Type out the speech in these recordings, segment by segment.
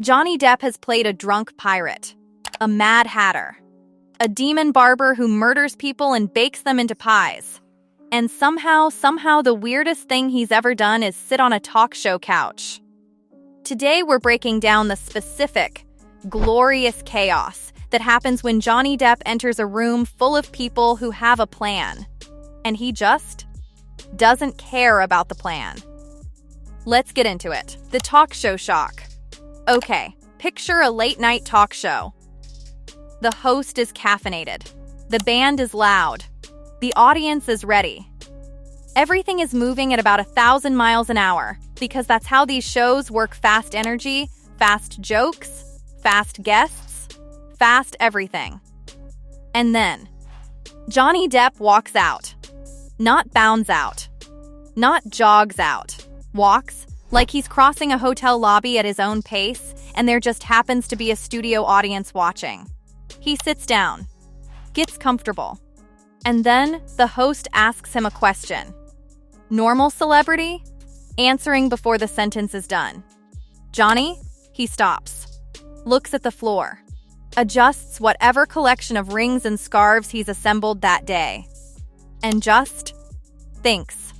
Johnny Depp has played a drunk pirate, a mad hatter, a demon barber who murders people and bakes them into pies. And somehow the weirdest thing he's ever done is sit on a talk show couch. Today we're breaking down the specific, glorious chaos that happens when Johnny Depp enters a room full of people who have a plan. And he just doesn't care about the plan. Let's get into it. The talk show shock. Okay, picture a late-night talk show. The host is caffeinated. The band is loud. The audience is ready. Everything is moving at about 1,000 miles an hour because that's how these shows work. Fast energy, fast jokes, fast guests, fast everything. And then, Johnny Depp walks out. Not bounds out. Not jogs out. Walks like he's crossing a hotel lobby at his own pace, and there just happens to be a studio audience watching. He sits down, gets comfortable, and then the host asks him a question. Normal celebrity? Answering before the sentence is done. Johnny? He stops, looks at the floor, adjusts whatever collection of rings and scarves he's assembled that day, and just thinks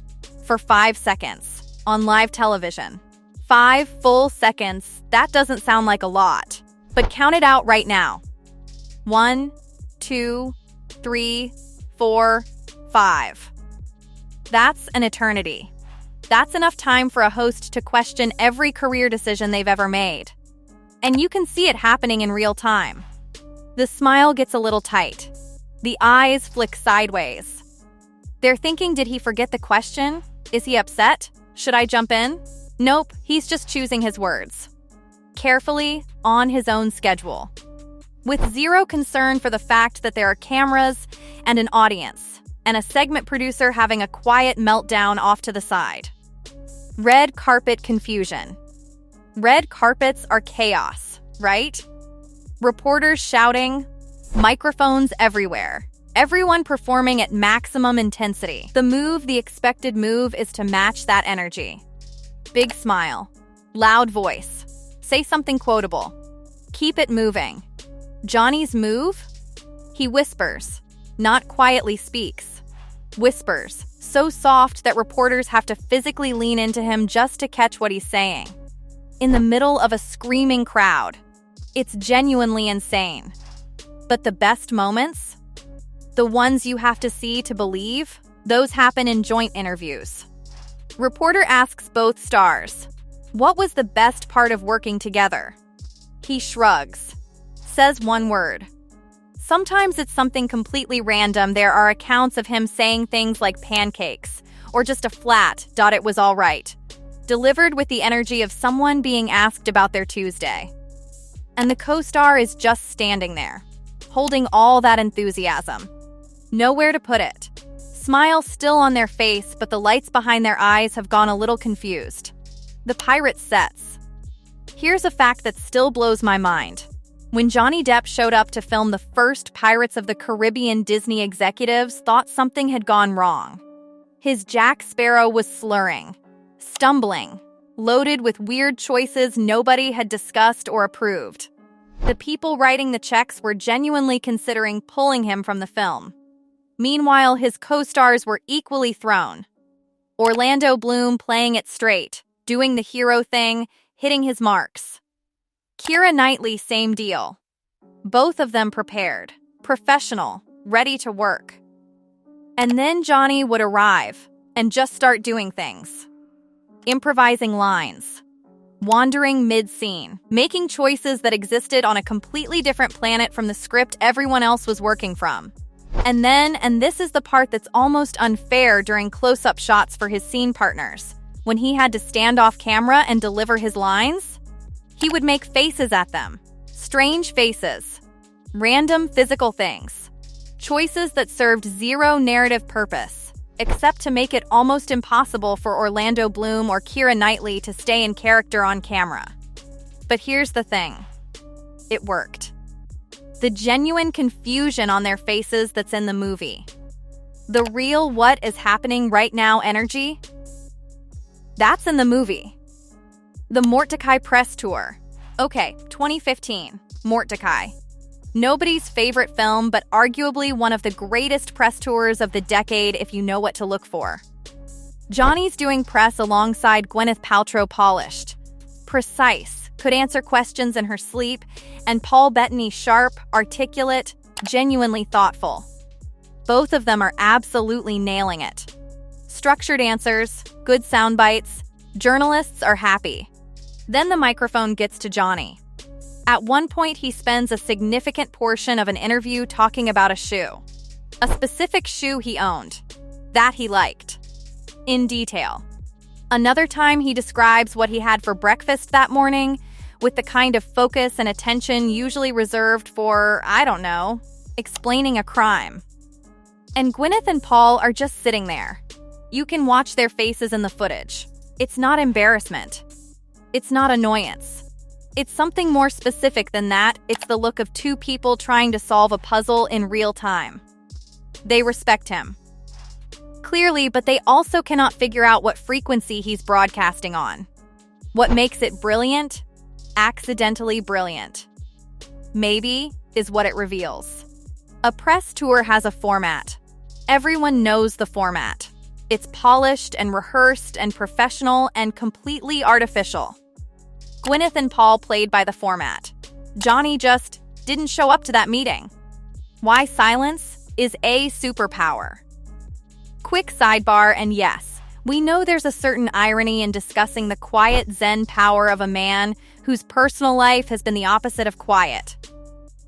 for 5 seconds. On live television. 5 full seconds, that doesn't sound like a lot. But count it out right now. 1, 2, 3, 4, 5. That's an eternity. That's enough time for a host to question every career decision they've ever made. And you can see it happening in real time. The smile gets a little tight. The eyes flick sideways. They're thinking, did he forget the question? Is he upset? Should I jump in? Nope, he's just choosing his words. Carefully, on his own schedule. With zero concern for the fact that there are cameras and an audience, and a segment producer having a quiet meltdown off to the side. Red carpet confusion. Red carpets are chaos, right? Reporters shouting, microphones everywhere. Everyone performing at maximum intensity. The expected move is to match that energy. Big smile. Loud voice. Say something quotable. Keep it moving. Johnny's move? He whispers. Not quietly speaks. Whispers. So soft that reporters have to physically lean into him just to catch what he's saying. In the middle of a screaming crowd. It's genuinely insane. But the best moments? The ones you have to see to believe, those happen in joint interviews. Reporter asks both stars, what was the best part of working together? He shrugs, says one word. Sometimes it's something completely random. There are accounts of him saying things like pancakes, or just a flat, "it was all right," delivered with the energy of someone being asked about their Tuesday. And the co-star is just standing there, holding all that enthusiasm. Nowhere to put it. Smile still on their face, but the lights behind their eyes have gone a little confused. The pirate sets. Here's a fact that still blows my mind. When Johnny Depp showed up to film the first Pirates of the Caribbean, Disney executives thought something had gone wrong. His Jack Sparrow was slurring, stumbling, loaded with weird choices nobody had discussed or approved. The people writing the checks were genuinely considering pulling him from the film. Meanwhile, his co-stars were equally thrown. Orlando Bloom playing it straight, doing the hero thing, hitting his marks. Keira Knightley, same deal. Both of them prepared, professional, ready to work. And then Johnny would arrive and just start doing things. Improvising lines. Wandering mid-scene. Making choices that existed on a completely different planet from the script everyone else was working from. And then, and this is the part that's almost unfair during close-up shots for his scene partners, when he had to stand off camera and deliver his lines, he would make faces at them. Strange faces. Random physical things. Choices that served zero narrative purpose, except to make it almost impossible for Orlando Bloom or Keira Knightley to stay in character on camera. But here's the thing. It worked. The genuine confusion on their faces that's in the movie. The real what is happening right now energy? That's in the movie. The Mortdecai press tour. Okay, 2015, Mortdecai. Nobody's favorite film, but arguably one of the greatest press tours of the decade if you know what to look for. Johnny's doing press alongside Gwyneth Paltrow, polished, precise, could answer questions in her sleep, and Paul Bettany, sharp, articulate, genuinely thoughtful. Both of them are absolutely nailing it. Structured answers, good sound bites, journalists are happy. Then the microphone gets to Johnny. At one point, he spends a significant portion of an interview talking about a shoe. A specific shoe he owned. That he liked. In detail. Another time, he describes what he had for breakfast that morning, with the kind of focus and attention usually reserved for, I don't know, explaining a crime. And Gwyneth and Paul are just sitting there. You can watch their faces in the footage. It's not embarrassment. It's not annoyance. It's something more specific than that. It's the look of two people trying to solve a puzzle in real time. They respect him. Clearly, but they also cannot figure out what frequency he's broadcasting on. What makes it brilliant? Accidentally brilliant. Maybe is what it reveals. A press tour has a format. Everyone knows the format. It's polished and rehearsed and professional and completely artificial. Gwyneth and Paul played by the format. Johnny just didn't show up to that meeting. Why silence is a superpower. Quick sidebar, and yes, we know there's a certain irony in discussing the quiet Zen power of a man whose personal life has been the opposite of quiet.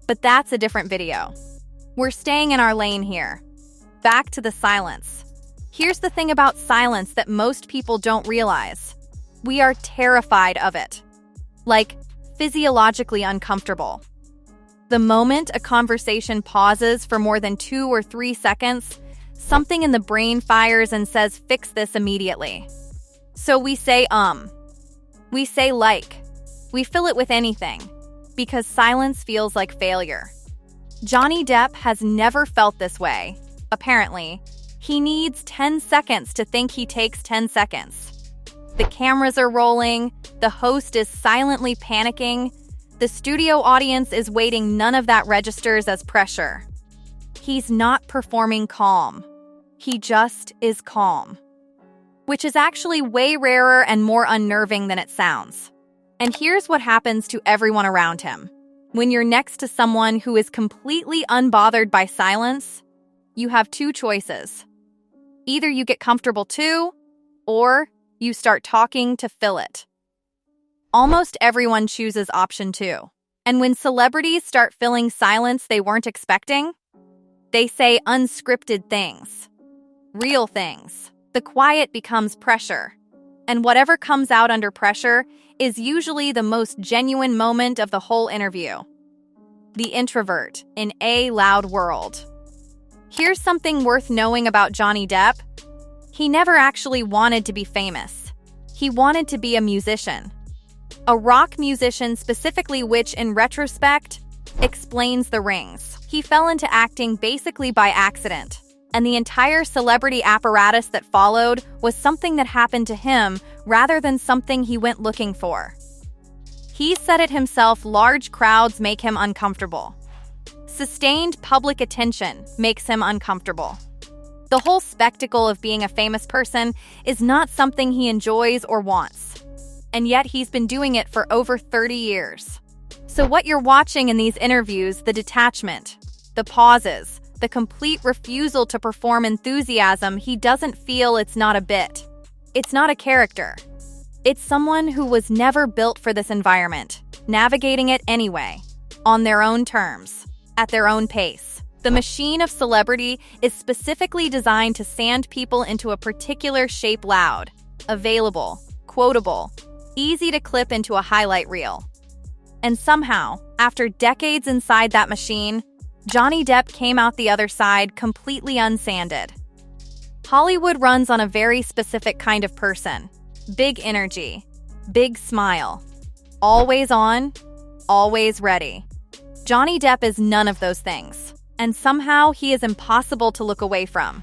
But that's a different video. We're staying in our lane here. Back to the silence. Here's the thing about silence that most people don't realize. We are terrified of it. Like, physiologically uncomfortable. The moment a conversation pauses for more than 2 or 3 seconds, something in the brain fires and says, fix this immediately. So we say, We say like. We fill it with anything. Because silence feels like failure. Johnny Depp has never felt this way, apparently. He needs 10 seconds to think he takes 10 seconds. The cameras are rolling, the host is silently panicking, the studio audience is waiting. None of that registers as pressure. He's not performing calm. He just is calm. Which is actually way rarer and more unnerving than it sounds. And here's what happens to everyone around him. When you're next to someone who is completely unbothered by silence, you have 2 choices. Either you get comfortable too, or you start talking to fill it. Almost everyone chooses option 2. And when celebrities start filling silence they weren't expecting, they say unscripted things. Real things. The quiet becomes pressure. And whatever comes out under pressure is usually the most genuine moment of the whole interview. The introvert in a loud world. Here's something worth knowing about Johnny Depp. He never actually wanted to be famous. He wanted to be a musician. A rock musician specifically, which, in retrospect, explains the rings. He fell into acting basically by accident, and the entire celebrity apparatus that followed was something that happened to him rather than something he went looking for. He said it himself, large crowds make him uncomfortable. Sustained public attention makes him uncomfortable. The whole spectacle of being a famous person is not something he enjoys or wants. And yet he's been doing it for over 30 years. So what you're watching in these interviews, the detachment, the pauses, the complete refusal to perform enthusiasm he doesn't feel, it's not a bit. It's not a character. It's someone who was never built for this environment, navigating it anyway, on their own terms, at their own pace. The machine of celebrity is specifically designed to sand people into a particular shape: loud, available, quotable, easy to clip into a highlight reel. And somehow, after decades inside that machine, Johnny Depp came out the other side completely unsanded. Hollywood runs on a very specific kind of person. Big energy, big smile, always on, always ready. Johnny Depp is none of those things, and somehow he is impossible to look away from.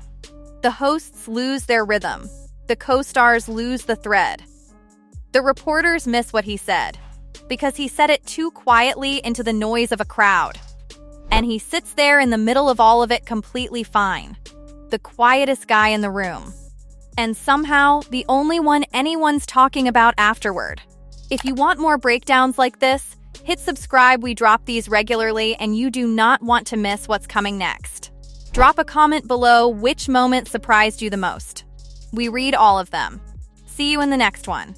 The hosts lose their rhythm. The co-stars lose the thread. The reporters miss what he said. because he said it too quietly into the noise of a crowd. And he sits there in the middle of all of it completely fine. The quietest guy in the room. And somehow, the only one anyone's talking about afterward. If you want more breakdowns like this, hit subscribe. We drop these regularly and you do not want to miss what's coming next. Drop a comment below which moment surprised you the most. We read all of them. See you in the next one.